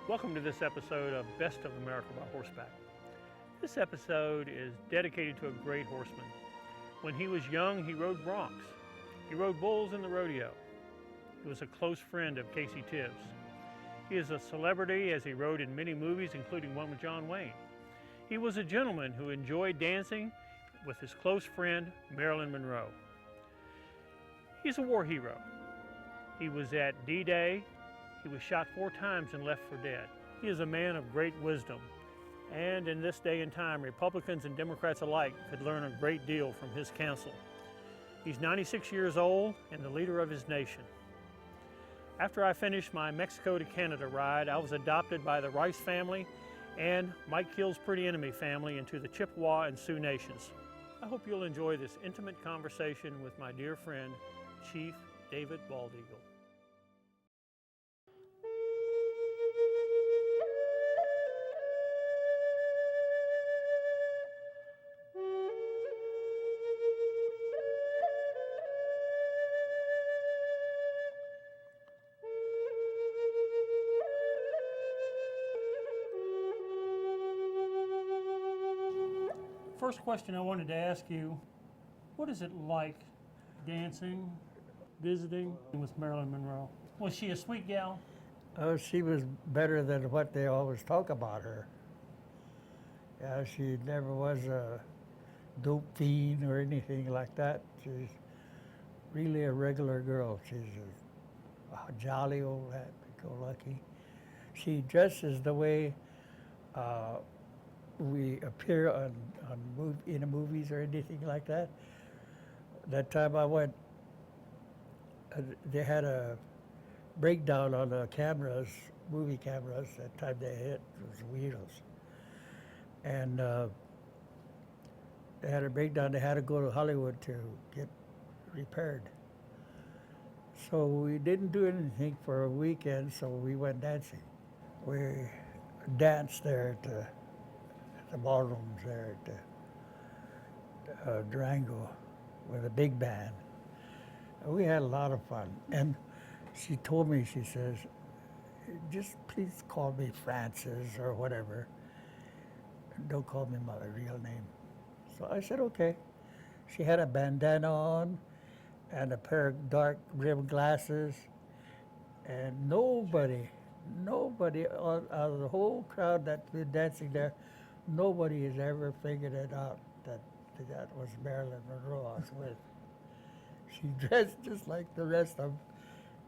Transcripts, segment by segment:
Welcome to this episode of Best of America by Horseback. This episode is dedicated to a great horseman. When he was young, he rode broncs. He rode bulls in the rodeo. He was a close friend of Casey Tibbs. He is a celebrity as he rode in many movies, including one with John Wayne. He was a gentleman who enjoyed dancing with his close friend, Marilyn Monroe. He's a war hero. He was at D-Day. He was shot 4 times and left for dead. He is a man of great wisdom. And in this day and time, Republicans and Democrats alike could learn a great deal from his counsel. He's 96 years old and the leader of his nation. After I finished my Mexico to Canada ride, I was adopted by the Rice family and Mike Kill's Pretty Enemy family into the Chippewa and Sioux nations. I hope you'll enjoy this intimate conversation with my dear friend, Chief David Baldeagle. First question I wanted to ask you, what is it like dancing, visiting with Marilyn Monroe? Was she a sweet gal? Oh, she was better than what they always talk about her. Yeah, she never was a dope fiend or anything like that. She's really a regular girl. She's a jolly old happy-go-lucky. She dresses the way we appear in the movies or anything like that. That time I went, they had a breakdown on the cameras, movie cameras, that time they hit those wheels. And they had a breakdown, they had to go to Hollywood to get repaired. So we didn't do anything for a weekend, so we went dancing. We danced there at the ballrooms there at Durango with a big band. We had a lot of fun. And she told me, she says, just please call me Francis or whatever. Don't call me my real name. So I said, okay. She had a bandana on and a pair of dark rimmed glasses. And nobody out of the whole crowd that was dancing there, nobody has ever figured it out that was Marilyn Monroe I was with. She dressed just like the rest of them,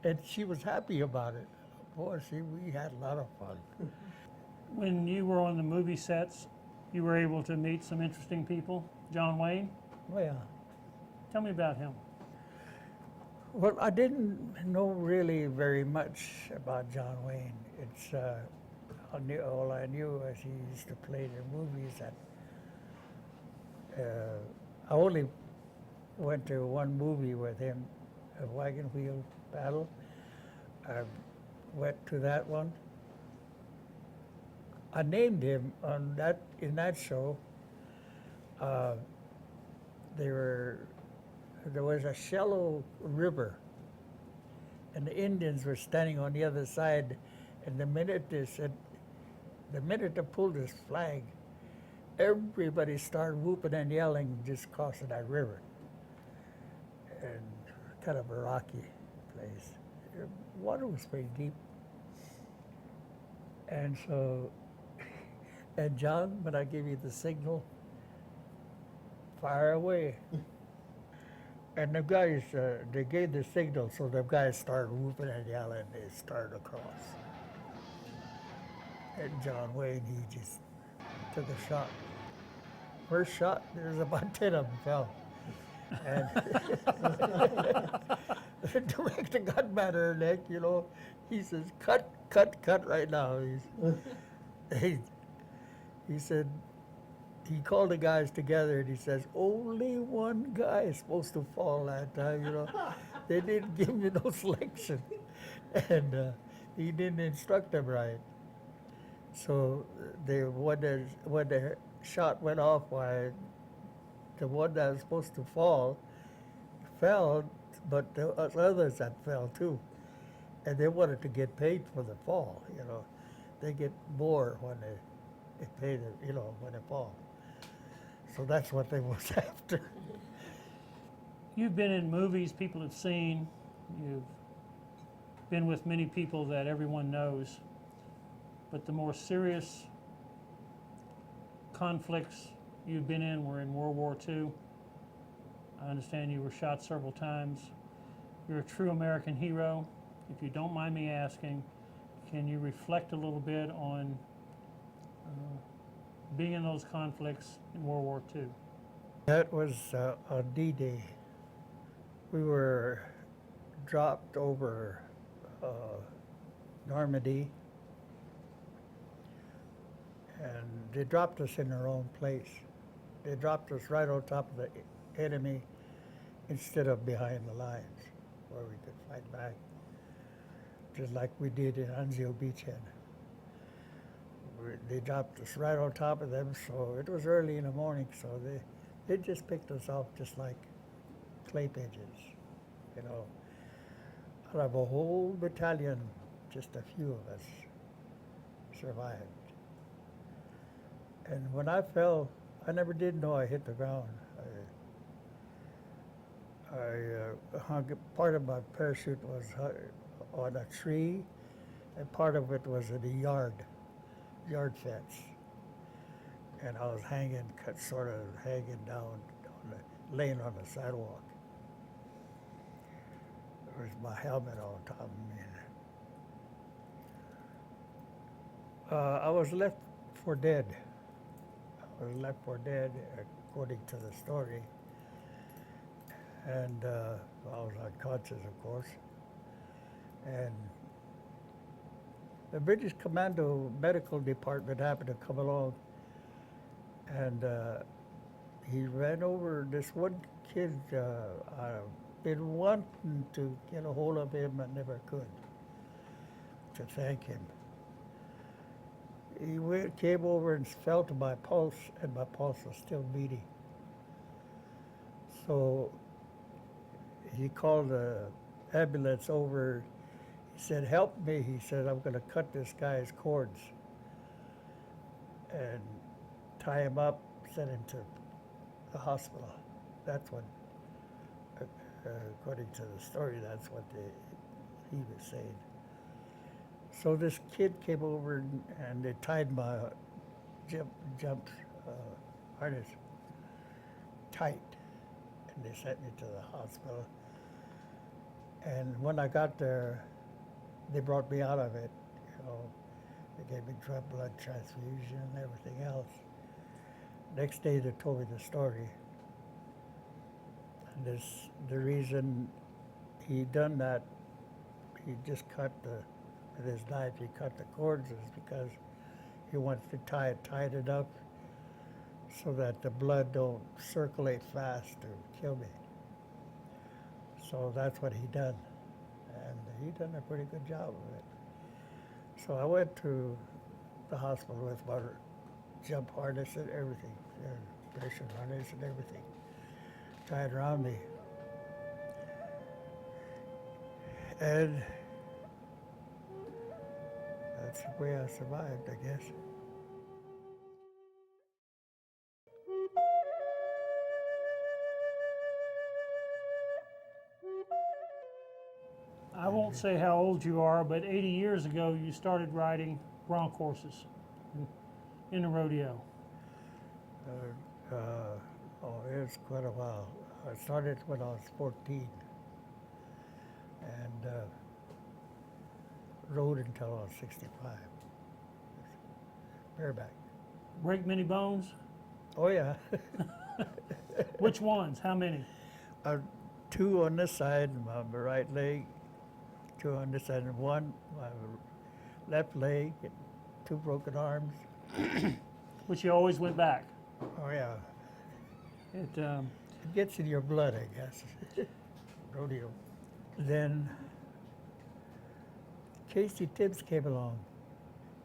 and she was happy about it. Boy, we had a lot of fun. When you were on the movie sets, you were able to meet some interesting people. John Wayne? Oh, yeah. Tell me about him. Well, I didn't know really very much about John Wayne. It's all I knew was he used to play the movies. I only went to one movie with him, a wagon wheel battle. I went to that one. I named him in that show. There was a shallow river, and the Indians were standing on the other side. And the minute they pulled this flag, everybody started whooping and yelling just crossing that river. And kind of a rocky place. The water was pretty deep. And so, and John, when I gave you the signal, fire away. And the guys, they gave the signal, so the guys started whooping and yelling, they started across. And John Wayne, he just took a shot. First shot, there's about 10 of them fell. And the director got mad at her neck, you know. He says, cut right now. He said, he called the guys together and he says, only one guy is supposed to fall that time, you know. They didn't give me no selection. And he didn't instruct them right. So when the shot went off, why the one that was supposed to fall fell, but the others that fell too. And they wanted to get paid for the fall, you know. they get more when they pay the, when they fall. So that's what they was after. You've been in movies people have seen. You've been with many people that everyone knows. But the more serious conflicts you've been in were in World War II. I understand you were shot several times. You're a true American hero. If you don't mind me asking, can you reflect a little bit on being in those conflicts in World War II? That was on D-Day. We were dropped over Normandy, and they dropped us in their own place. They dropped us right on top of the enemy instead of behind the lines where we could fight back, just like we did in Anzio Beachhead. They dropped us right on top of them, so it was early in the morning, so they just picked us off just like clay pigeons, Out of a whole battalion, just a few of us survived. And when I fell, I never did know I hit the ground. I hung, part of my parachute was on a tree, and part of it was in a yard fence. And I was sort of hanging down, laying on the sidewalk. There was my helmet on top of me. I was left for dead. According to the story. And I was unconscious, of course. And the British Commando Medical Department happened to come along, and he ran over this one kid. I've been wanting to get a hold of him, and never could, to thank him. He came over and felt my pulse, and my pulse was still beating. So he called the ambulance over. He said, "Help me." He said, "I'm going to cut this guy's cords and tie him up, send him to the hospital." That's what, according to the story, that's what he was saying. So this kid came over and they tied my jump harness tight, and they sent me to the hospital. And when I got there, they brought me out of it. They gave me blood transfusion and everything else. Next day, they told me the story. And the reason he done that, he just cut with his knife, he cut the cords, is because he wants to tied it up so that the blood don't circulate fast or kill me. So that's what he done. And he done a pretty good job of it. So I went to the hospital with my jump harness and everything, pressure harness and everything, tied around me. And that's the way I survived, I guess. I won't say how old you are, but 80 years ago you started riding bronc horses in a rodeo. It was quite a while. I started when I was 14 and rode until I was 65. Bareback. Break many bones? Oh yeah. Which ones? How many? 2 on this side, my right leg, 2 on this side, and 1 my left leg, and 2 broken arms. Which you always went back. Oh yeah. It It gets in your blood, I guess. Rodeo. Then Casey Tibbs came along.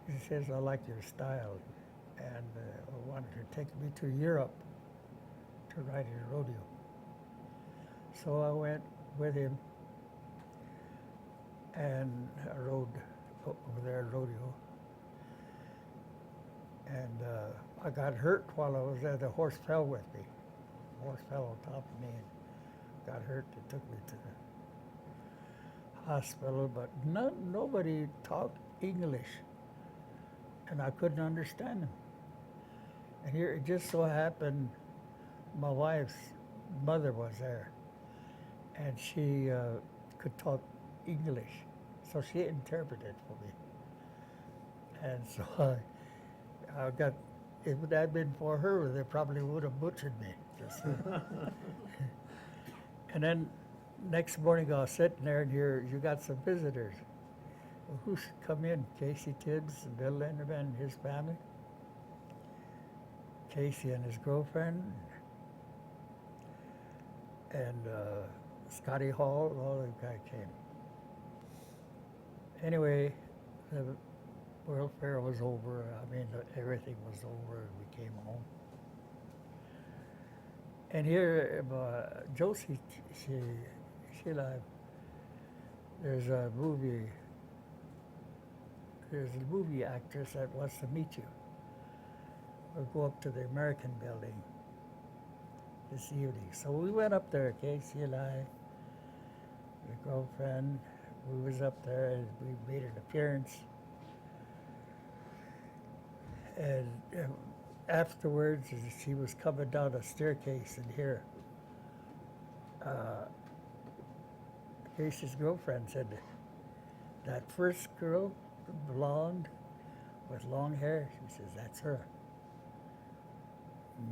He says, "I like your style," and wanted to take me to Europe to ride in a rodeo. So I went with him, and I rode over there at rodeo. And I got hurt while I was there. The horse fell with me. The horse fell on top of me and got hurt. They took me to the hospital, but nobody talked English, and I couldn't understand them. And here it just so happened my wife's mother was there, and she could talk English, so she interpreted for me. And so I got, if it had been for her, they probably would have butchered me. Just, and then next morning I was sitting there and here, you got some visitors. Well, who should come in? Casey Tibbs, Bill Linderman and his family. Casey and his girlfriend. And Scotty Hall, all the guys came. Anyway, the World Fair was over. I mean, everything was over. We came home. And here, Josie, she live. There's a movie actress that wants to meet you. We'll go up to the American Building this evening. So we went up there, Casey and I, my girlfriend, we was up there and we made an appearance. And afterwards, as she was coming down a staircase in here, Casey's girlfriend said, that first girl, blonde, with long hair, she says, that's her.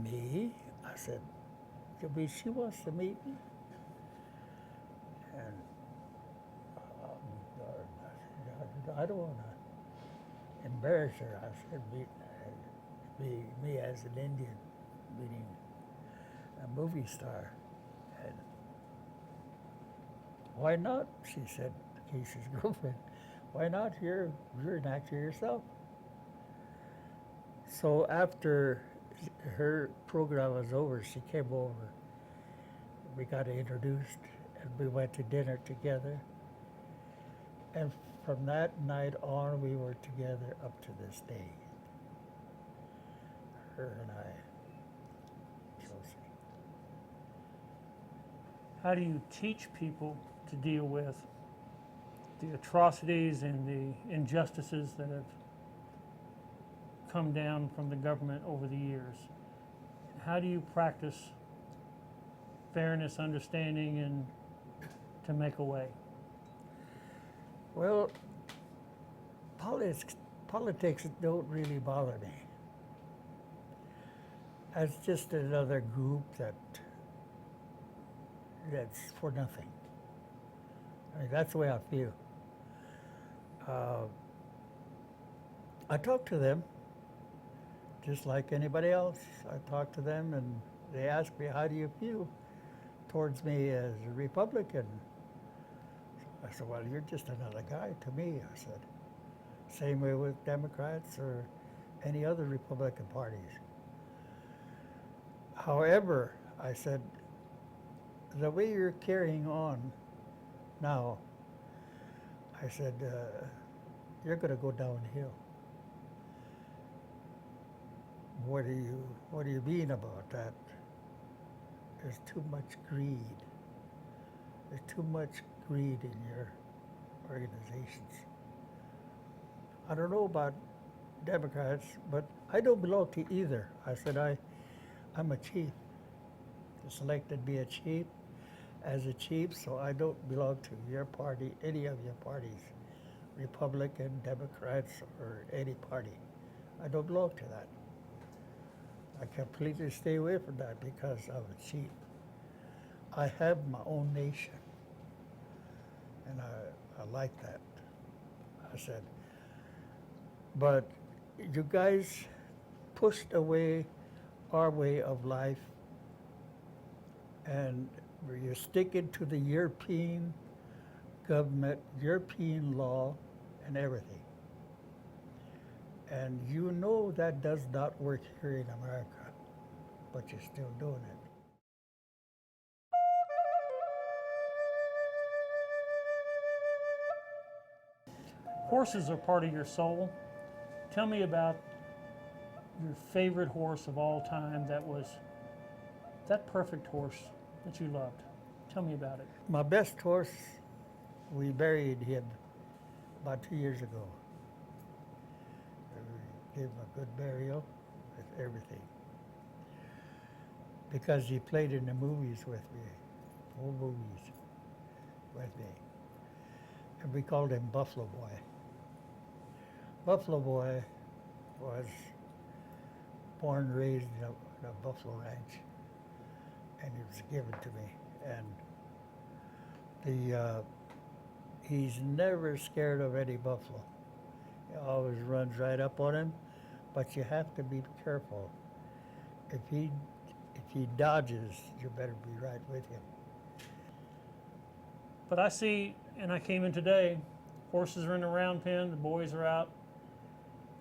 Me? I said, she wants to meet me. And I don't want to embarrass her. I said, me as an Indian meeting a movie star. And why not? She said, Casey's girlfriend. Why not? You're an actor yourself. So after her program was over, she came over. We got introduced, and we went to dinner together. And from that night on, we were together up to this day. Her and I, Josie. How do you teach people to deal with the atrocities and the injustices that have come down from the government over the years? How do you practice fairness, understanding, and to make a way? Well, politics don't really bother me. As just another group that's for nothing. I mean, that's the way I feel. I talk to them just like anybody else. I talk to them and they ask me, how do you feel towards me as a Republican? I said, well, you're just another guy to me, I said. Same way with Democrats or any other Republican parties. However, I said, the way you're carrying on now, I said, you're going to go downhill. What do you mean about that? There's too much greed. There's too much greed in your organizations. I don't know about Democrats, but I don't belong to either. I said, I'm a chief. I selected to be a chief as a chief, so I don't belong to your party, any of your parties, Republican, Democrats, or any party. I don't belong to that. I completely stay away from that because I'm a chief. I have my own nation, and I like that. I said, but you guys pushed away our way of life, and you're sticking to the European government, European law, and everything. And you know that does not work here in America, but you're still doing it. Horses are part of your soul. Tell me about your favorite horse of all time that was that perfect horse that you loved? Tell me about it. My best horse, we buried him about 2 years ago. We gave him a good burial with everything. Because he played in the movies with me, whole movies with me. And we called him Buffalo Boy. Buffalo Boy was born and raised in a buffalo ranch, and he was given to me. And he's never scared of any buffalo. He always runs right up on him, but you have to be careful. If he dodges, you better be right with him. But I see, and I came in today, horses are in the round pen, the boys are out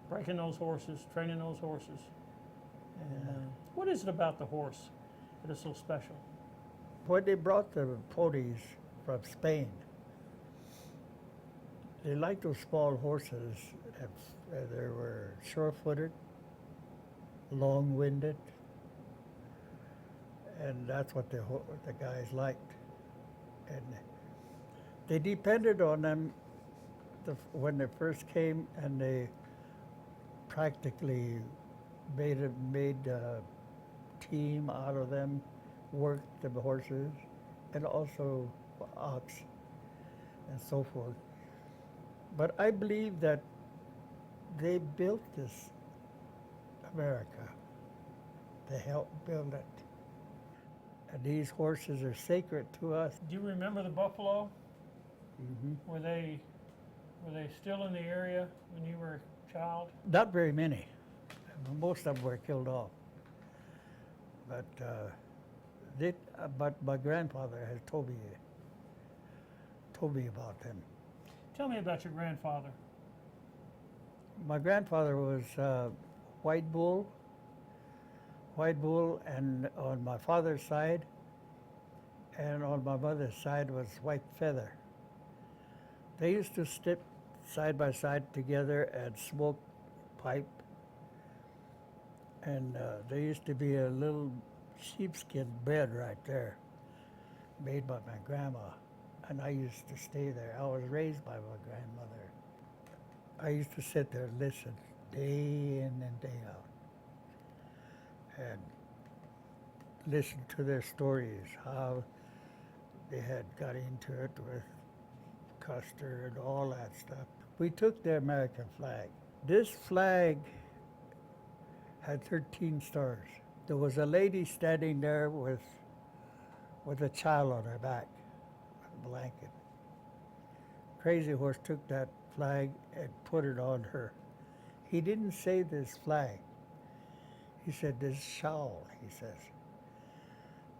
breaking those horses, training those horses. And what is it about the horse that is so special? When they brought the ponies from Spain, they liked those small horses. They were sure-footed, long-winded, and that's what the guys liked. And they depended on them when they first came, and they practically made a team out of them, worked the horses, and also ox and so forth. But I believe that they built this America. They helped build it. And these horses are sacred to us. Do you remember the buffalo? Mm-hmm. Were they still in the area when you were a child? Not very many. Most of them were killed off. But my grandfather has told me about them. Tell me about your grandfather. My grandfather was white bull, and on my father's side, and on my mother's side was white feather. They used to sit side by side together and smoke pipe. And there used to be a little sheepskin bed right there, made by my grandma. And I used to stay there. I was raised by my grandmother. I used to sit there and listen day in and day out. And listen to their stories, how they had got into it with Custer and all that stuff. We took the American flag. This flag had 13 stars. There was a lady standing there with a child on her back, a blanket. Crazy Horse took that flag and put it on her. He didn't say this flag. He said, this shawl, he says.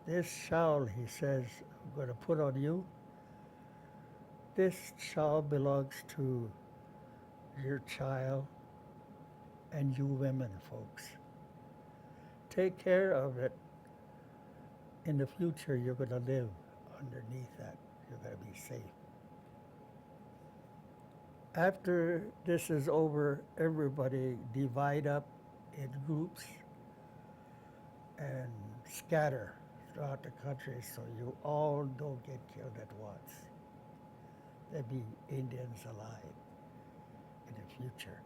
This shawl, he says, I'm going to put on you. This shawl belongs to your child and you women folks. Take care of it. In the future, you're going to live underneath that. You're going to be safe. After this is over, everybody divide up in groups and scatter throughout the country so you all don't get killed at once. There'll be Indians alive in the future.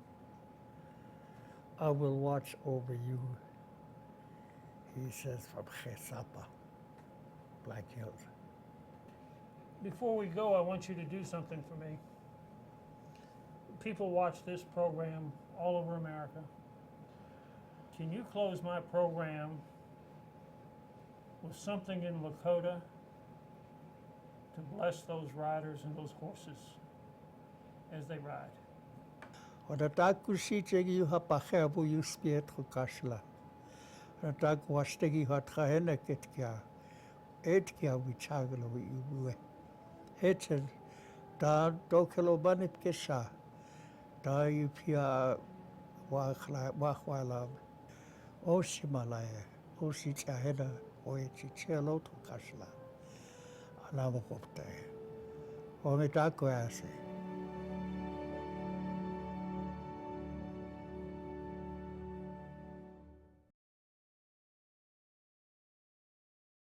I will watch over you, he says, from Chesapa, Black Hills. Before we go, I want you to do something for me. People watch this program all over America. Can you close my program with something in Lakota to bless those riders and those horses as they ride? Odataku shitegi hapachebu yuspiet hukashla. Odataku washtegi hatkahene ketkia. Etkia wichagalo wiwe. Hechen da dokelo banip kesha. Da yupia wachwalam. Oshimalaya. Oshichahena. Oechichelo tukashla. Anamokopte. Omitaku ase.